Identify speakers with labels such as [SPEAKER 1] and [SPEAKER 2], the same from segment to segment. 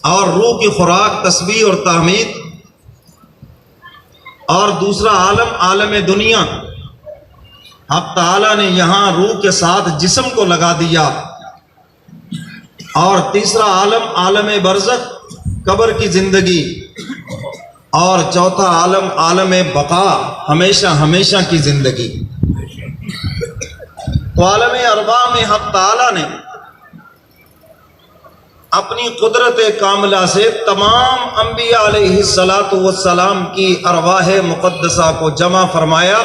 [SPEAKER 1] اور روح کی خوراک تسبیح اور تحمید، اور دوسرا عالم عالم دنیا، اب تعالیٰ نے یہاں روح کے ساتھ جسم کو لگا دیا، اور تیسرا عالم عالم برزخ قبر کی زندگی، اور چوتھا عالم عالم بقا ہمیشہ ہمیشہ کی زندگی۔ تو عالم ارواح میں حق تعالیٰ نے اپنی قدرت کاملہ سے تمام انبیاء علیہ السلام کی ارواح مقدسہ کو جمع فرمایا۔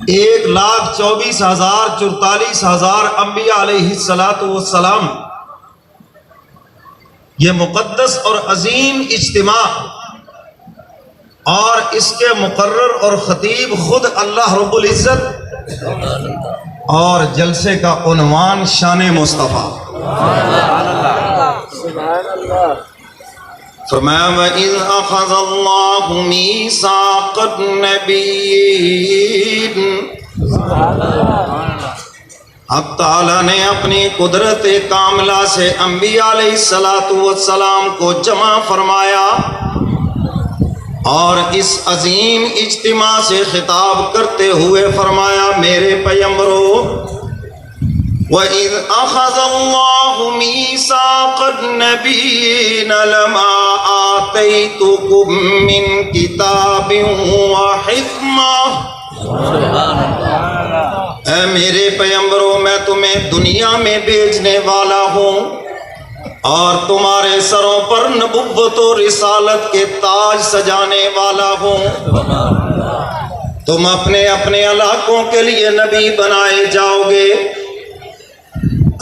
[SPEAKER 1] 1,24,044 انبیاء علیہ السلام، یہ مقدس اور عظیم اجتماع، اور اس کے مقرر اور خطیب خود اللہ رب العزت، اور جلسے کا عنوان شان مصطفیٰ۔ فرمایا وَإِذْ أَخَذَ اللَّهُ مِيثَاقَ النَّبِيِّينَ، اب تعالیٰ نے اپنی قدرت کاملہ سے انبیاء علیہ السلام کو جمع فرمایا، اور اس عظیم اجتماع سے خطاب کرتے ہوئے فرمایا میرے پیغمبرو، وَإِذْ أَخَذَ اللَّهُ مِيثَاقَ النَّبِيِّينَ لَمَا آتَيْتُكُم مِّن كِتَابٍ وَحِكْمَةٍ، اے میرے پیغمبروں میں تمہیں دنیا میں بھیجنے والا ہوں، اور تمہارے سروں پر نبوت و رسالت کے تاج سجانے والا ہوں۔ تم اپنے اپنے علاقوں کے لیے نبی بنائے جاؤ گے،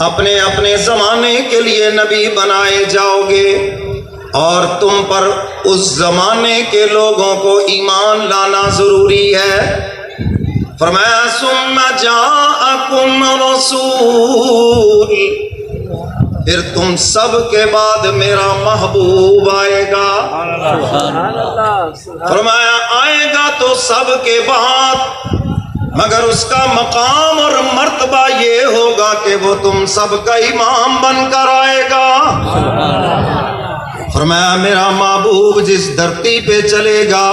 [SPEAKER 1] اپنے اپنے زمانے کے لیے نبی بنائے جاؤ گے، اور تم پر اس زمانے کے لوگوں کو ایمان لانا ضروری ہے۔ فرمایا ثم جاءکم رسول، پھر تم سب کے بعد میرا محبوب آئے گا۔ فرمایا آئے گا تو سب کے بعد، مگر اس کا مقام اور مرتبہ یہ ہوگا کہ وہ تم سب کا امام بن کر آئے گا۔ فرمایا میرا محبوب جس دھرتی پہ چلے گا،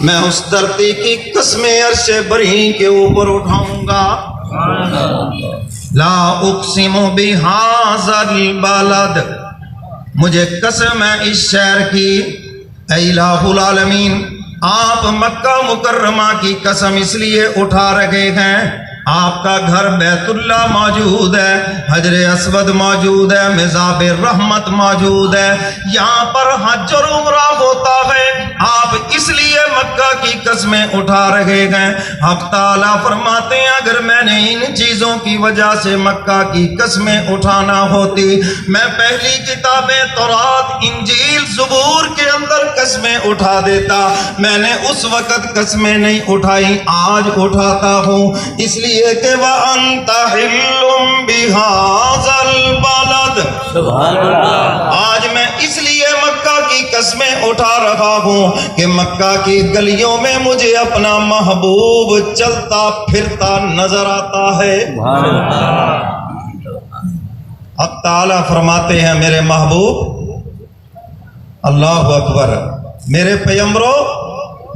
[SPEAKER 1] میں اس دھرتی کی قسمیں عرش بری کے اوپر اٹھاؤں گا۔ لا اقسم بہذا البلد، مجھے قسم ہے اس شہر کی، اے الہ العالمین، آپ مکہ مکرمہ کی قسم اس لیے اٹھا رہے ہیں، آپ کا گھر بیت اللہ موجود ہے، حجر اسود موجود ہے، مزاب رحمت موجود ہے، یہاں پر حج اور عمرہ ہوتا ہے، آپ اس لیے مکہ کی قسمیں اٹھا رہے ہیں۔ حق تعالیٰ فرماتے ہیں اگر میں نے ان چیزوں کی وجہ سے مکہ کی قسمیں اٹھانا ہوتی، میں پہلی کتابیں تورات، انجیل، زبور کے اندر قسمیں اٹھا دیتا، میں نے اس وقت قسمیں نہیں اٹھائی، آج اٹھاتا ہوں، اس لیے کہ وَأَنْتَ حِلٌّ بِهَذَا الْبَلَدِ، سبحان اللہ، آج میں اس لیے مکہ کی قسمیں اٹھا رہا ہوں کہ مکہ کی گلیوں میں مجھے اپنا محبوب چلتا پھرتا نظر آتا ہے۔ اب تعالیٰ فرماتے ہیں میرے محبوب، اللہ اکبر، میرے پیغمبرو،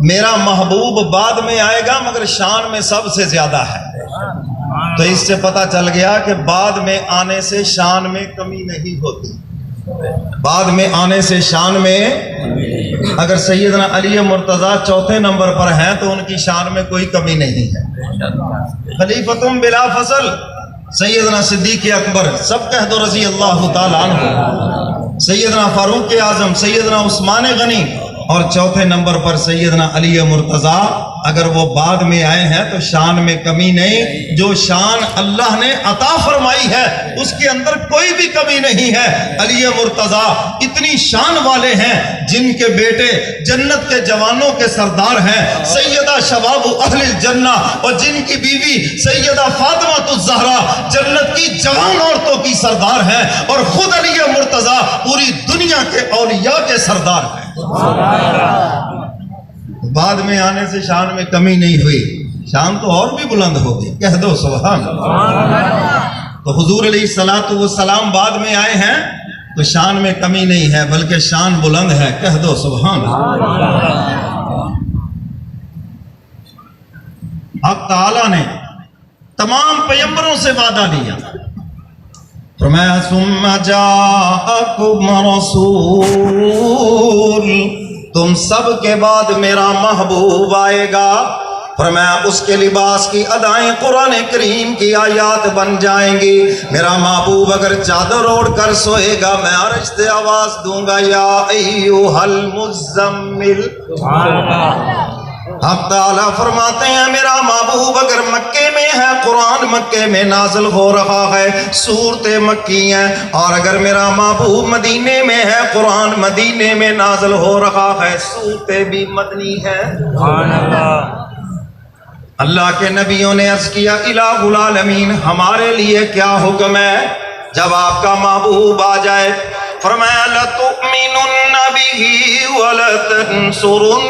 [SPEAKER 1] میرا محبوب بعد میں آئے گا مگر شان میں سب سے زیادہ ہے۔ تو اس سے پتہ چل گیا کہ بعد میں آنے سے شان میں کمی نہیں ہوتی، بعد میں آنے سے شان میں، اگر سیدنا علی مرتضیٰ چوتھے نمبر پر ہیں تو ان کی شان میں کوئی کمی نہیں ہے۔ خلیفتم بلا فصل سیدنا صدیق اکبر، سب کہہ دو رضی اللہ تعالیٰ عنہ، سیدنا فاروق اعظم، سیدنا عثمان غنی، اور چوتھے نمبر پر سیدنا علی مرتضیٰ، اگر وہ بعد میں آئے ہیں تو شان میں کمی نہیں، جو شان اللہ نے عطا فرمائی ہے اس کے اندر کوئی بھی کمی نہیں ہے۔ علی مرتضیٰ اتنی شان والے ہیں جن کے بیٹے جنت کے جوانوں کے سردار ہیں، سیدہ شباب اہل الجنہ، اور جن کی بیوی سیدہ فاطمہ الزہرا جنت کی جوان عورتوں کی سردار ہیں، اور خود علی مرتضیٰ پوری دنیا کے اولیاء کے سردار ہیں۔ بعد میں آنے سے شان میں کمی نہیں ہوئی، شان تو اور بھی بلند ہو گئی، کہہ دو سبحان اللہ۔ تو حضور علیہ السلام بعد میں آئے ہیں تو شان میں کمی نہیں ہے بلکہ شان بلند ہے، کہہ دو سبحان اللہ۔ حق تعالیٰ نے تمام پیغمبروں سے وعدہ لیا، فرمایا ثم جاءکم رسول، تم سب کے بعد میرا محبوب آئے گا، فرمایا اس کے لباس کی ادائیں قرآن کریم کی آیات بن جائیں گی۔ میرا محبوب اگر چادر اوڑھ کر سوئے گا میں عرش سے آواز دوں گا یا ایھا المزمل۔ حق تعالیٰ فرماتے ہیں میرا محبوب اگر مکے میں ہے قرآن مکے میں نازل ہو رہا ہے، سورتیں مکی ہیں، اور اگر میرا محبوب مدینے میں ہے قرآن مدینے میں نازل ہو رہا ہے، سورتیں بھی مدنی ہیں۔ اللہ کے نبیوں نے عرض کیا الہ العالمین ہمارے لیے کیا حکم ہے جب آپ کا محبوب آ جائے؟ فرمایا لَتُؤْمِنُنَّ بِهِ وَلَتَنْصُرُنَّهُ،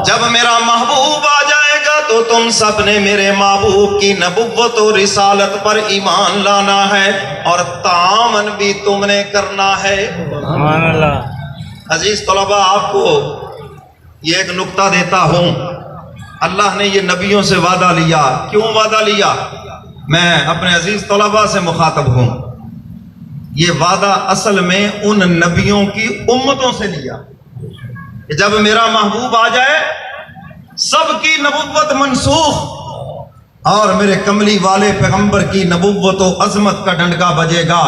[SPEAKER 1] جب میرا محبوب آ جائے گا تو تم سب نے میرے محبوب کی نبوت و رسالت پر ایمان لانا ہے اور تعاون بھی تم نے کرنا ہے۔ سبحان اللہ۔ عزیز طلباء آپ کو یہ ایک نکتہ دیتا ہوں، اللہ نے یہ نبیوں سے وعدہ لیا، کیوں وعدہ لیا؟ میں اپنے عزیز طلباء سے مخاطب ہوں، یہ وعدہ اصل میں ان نبیوں کی امتوں سے لیا کہ جب میرا محبوب آ جائے سب کی نبوت منسوخ اور میرے کملی والے پیغمبر کی نبوت و عظمت کا ڈنڈکا بجے گا۔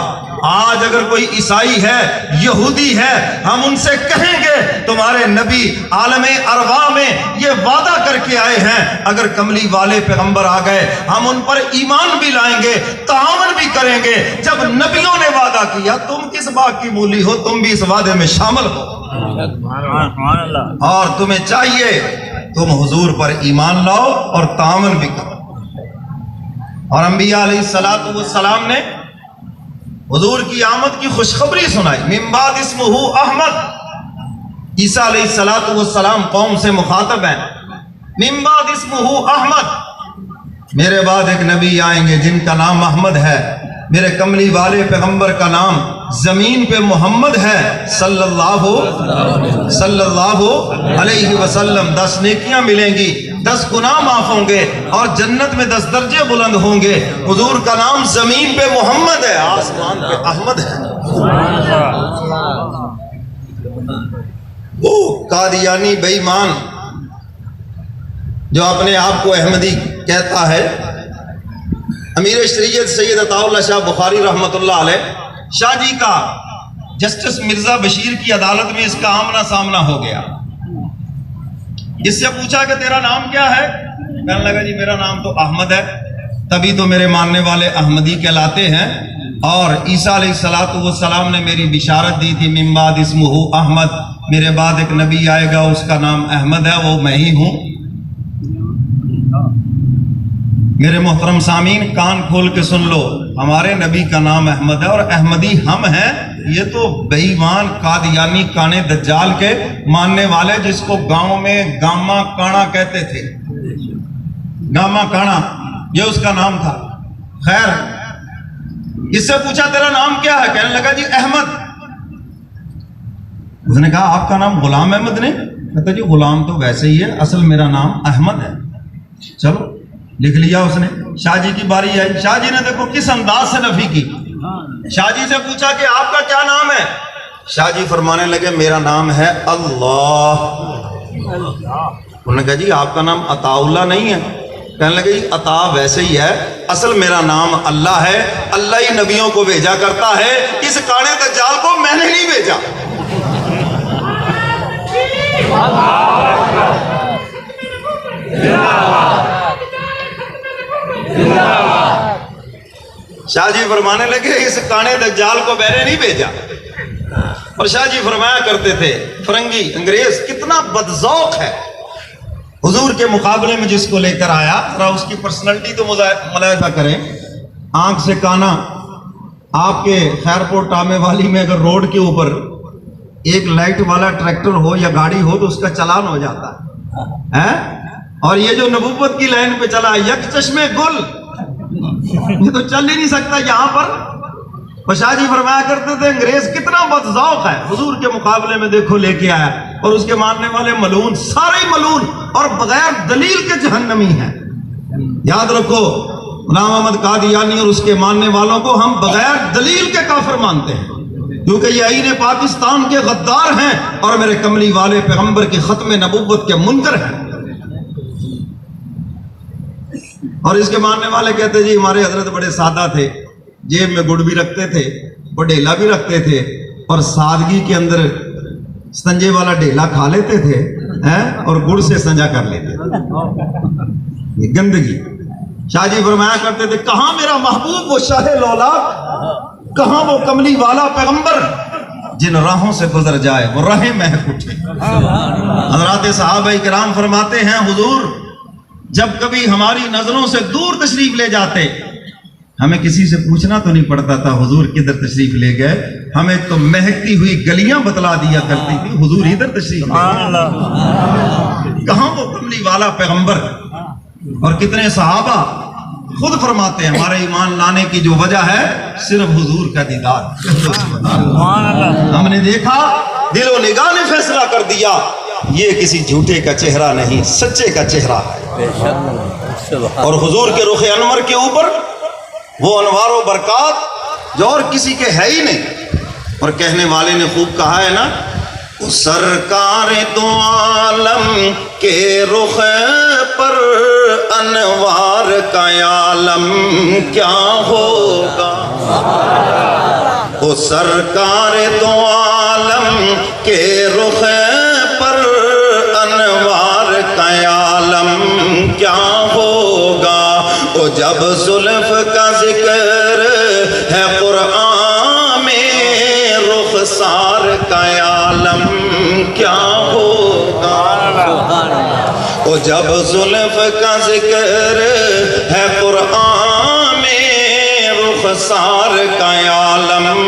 [SPEAKER 1] آج اگر کوئی عیسائی ہے یہودی ہے ہم ان سے کہیں گے تمہارے نبی عالم ارواح میں یہ وعدہ کر کے آئے ہیں، اگر کملی والے پیغمبر آ گئے ہم ان پر ایمان بھی لائیں گے تعاون بھی کریں گے۔ جب نبیوں نے وعدہ کیا تم کس بات کی مولی ہو، تم بھی اس وعدے میں شامل ہو اور تمہیں چاہیے تم حضور پر ایمان لاؤ اور تعاون بھی کرو۔ اور انبیاء علیہ السلام نے حضور کی آمد کی خوشخبری سنائی، من بعد اسمہ احمد، عیسیٰ علیہ السلام قوم سے مخاطب ہیں، من بعد اسمہ احمد، میرے بعد ایک نبی آئیں گے جن کا نام احمد ہے، میرے کملی والے پیغمبر کا نام زمین پہ محمد ہے صلی اللہ علیہ وسلم۔ 10 نیکیاں ملیں گی، 10 گناہ معاف ہوں گے اور جنت میں 10 درجے بلند ہوں گے۔ حضور کا نام زمین پہ محمد ہے، آسمان پہ احمد ہے۔ وہ قادیانی بے ایمان جو اپنے آپ کو احمدی کہتا ہے، امیر شریعت سید عطا اللہ شاہ بخاری رحمۃ اللہ علیہ شاہ جی کا جسٹس مرزا بشیر کی عدالت میں اس کا آمنا سامنا ہو گیا۔ اس سے پوچھا کہ تیرا نام کیا ہے؟ کہنے لگا جی میرا نام تو احمد ہے، تبھی تو میرے ماننے والے احمدی کہلاتے ہیں، اور عیسیٰ علیہ السلام نے میری بشارت دی تھی من بعد اسمہ احمد، میرے بعد ایک نبی آئے گا اس کا نام احمد ہے، وہ میں ہی ہوں۔ میرے محترم سامعین کان کھول کے سن لو، ہمارے نبی کا نام احمد ہے اور احمدی ہم ہیں۔ یہ تو بے ایمان قادیانی کانے دجال کے ماننے والے جس کو گاؤں میں گاما کانا کہتے تھے، گاما کانا یہ اس کا نام تھا۔ خیر اس سے پوچھا تیرا نام کیا ہے؟ کہنے لگا جی احمد۔ اس نے کہا آپ کا نام غلام احمد نہیں؟ کہتا جی غلام تو ویسے ہی ہے، اصل میرا نام احمد ہے۔ چلو لکھ لیا اس نے۔ شاہ جی کی باری آئی، شاہ جی نے دیکھو کس انداز سے نفی کی۔ شاہ جی سے پوچھا کہ آپ کا کیا نام ہے؟ شاہ جی فرمانے لگے میرا نام ہے اللہ۔ انہوں نے کہا جی آپ کا نام عطا اللہ نہیں ہے؟ کہنے لگے جی عطا ویسے ہی ہے، اصل میرا نام اللہ ہے، اللہ ہی نبیوں کو بھیجا کرتا ہے، اس کانے دجال کو میں نے نہیں بھیجا۔ شاہ جی فرمانے لگے اس کانے دجال کو میں نے نہیں بھیجا۔ اور شاہ جی فرمایا کرتے تھے فرنگی انگریز کتنا بدذوق ہے، حضور کے مقابلے میں جس کو لے کر آیا ذرا اس کی پرسنالٹی تو ملاحظہ کریں۔ آنکھ سے کانا، آپ کے خیرپور ٹامے والی میں اگر روڈ کے اوپر ایک لائٹ والا ٹریکٹر ہو یا گاڑی ہو تو اس کا چلان ہو جاتا ہے، اور یہ جو نبوت کی لائن پہ چلا یک چشمے گل، یہ تو چل ہی نہیں سکتا یہاں پر۔ اور شاہ جی فرمایا کرتے تھے انگریز کتنا بدذوق ہے، حضور کے مقابلے میں دیکھو لے کے آیا، اور اس کے ماننے والے ملعون، سارے ہی ملعون اور بغیر دلیل کے جہنمی ہیں۔ یاد رکھو غلام احمد قادیانی اور اس کے ماننے والوں کو ہم بغیر دلیل کے کافر مانتے ہیں، کیونکہ یہ آئین پاکستان کے غدار ہیں اور میرے کملی والے پیغمبر کے ختم نبوت کے منکر ہیں۔ اور اس کے ماننے والے کہتے جی ہمارے حضرت بڑے سادہ تھے، جیب میں گڑ بھی رکھتے تھے اور ڈیلا بھی رکھتے تھے، اور سادگی کے اندر سنجے والا ڈیلا کھا لیتے تھے اور گڑ سے سنجا کر لیتے تھے۔ یہ گندگی۔ شاہ جی فرمایا کرتے تھے کہاں میرا محبوب وہ شاہ لولاک، کہاں وہ کملی والا پیغمبر جن راہوں سے گزر جائے وہ راہیں مہک اٹھے۔ حضرات صحابہ کرام فرماتے ہیں حضور جب کبھی ہماری نظروں سے دور تشریف لے جاتے، ہمیں کسی سے پوچھنا تو نہیں پڑتا تھا حضور کدھر تشریف لے گئے، ہمیں تو مہکتی ہوئی گلیاں بتلا دیا کرتی تھی حضور ادھر تشریف لے گئے۔ کہاں وہ کملی والا پیغمبر؟ اور کتنے صحابہ خود فرماتے ہیں ہمارے ایمان لانے کی جو وجہ ہے صرف حضور کا دیدار۔ ہم نے دیکھا، دل و نگاہ نے فیصلہ کر دیا یہ کسی جھوٹے کا چہرہ نہیں، سچے کا چہرہ ہے۔ اور حضور کے رخ انور کے اوپر وہ انوار و برکات جو اور کسی کے ہے ہی نہیں۔ اور کہنے والے نے خوب کہا ہے نا، سرکار دو عالم کے رخ پر انوار کا عالم کیا ہوگا، وہ سرکار دو عالم کے رخ پر انوار کا عالم کیا ہوگا، وہ جب زلف کا ذکر ہے قرآن میں رخسار کا عالم کیا ہوگا، وہ جب زلف کا ذکر ہے قرآن میں رخسار کا عالم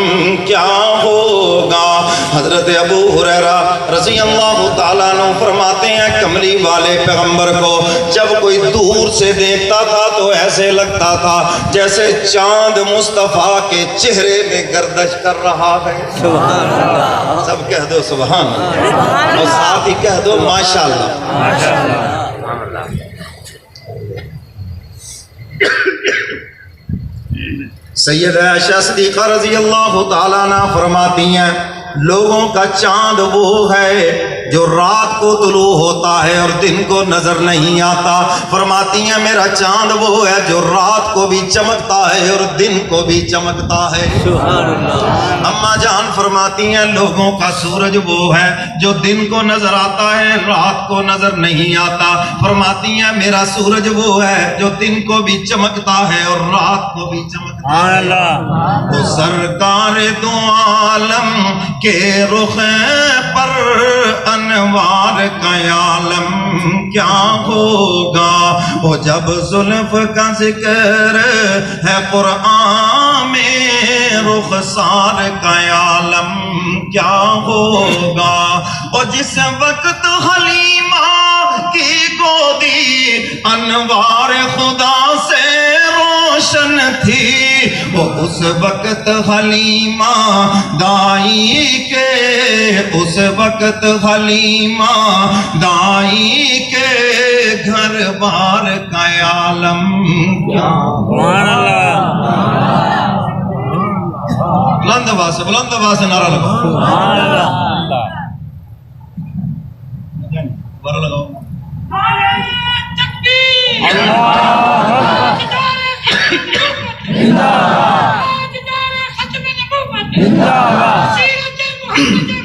[SPEAKER 1] کیا ہوگا۔ حضرت ابو ہریرہ رضی اللہ تعالیٰ عنہ فرماتے ہیں کملی والے پیغمبر کو جب کوئی دور سے دیکھتا تھا تو ایسے لگتا تھا جیسے چاند مصطفیٰ کے چہرے میں گردش کر رہا ہے۔ سبحان اللہ، سب کہہ دو سبحان اللہ، اور ساتھ ہی کہہ دو ماشاءاللہ۔ سید عائشہ صدیقہ رضی اللہ تعالیٰ عنہ فرماتی ہیں لوگوں کا چاند وہ ہے جو رات کو طلوع ہوتا ہے اور دن کو نظر نہیں آتا۔ فرماتی ہیں میرا چاند وہ ہے جو رات کو بھی چمکتا ہے اور دن کو بھی چمکتا ہے۔ سبحان اللہ۔ اماں جان فرماتی ہیں لوگوں کا سورج وہ ہے جو دن کو نظر آتا ہے رات کو نظر نہیں آتا۔ فرماتی ہیں میرا سورج وہ ہے جو دن کو بھی چمکتا ہے اور رات کو بھی چمکتا ہے۔ وہ سرکار دو عالم کے رخ پر انوار کا عالم کیا ہوگا، وہ جب زلف کا ذکر ہے قرآن میں رخسار کا عالم کیا ہوگا، اور جس وقت حلیمہ کی گودی انوار خدا سے روشن تھی، وہ اس وقت حلیمہ دائی کے، اس وقت حلیمہ دائی کے گھر بار کا عالم کیا۔ بلند آواز سے نعرہ لگاؤ، نعرہ لگاؤ۔
[SPEAKER 2] زندہ باد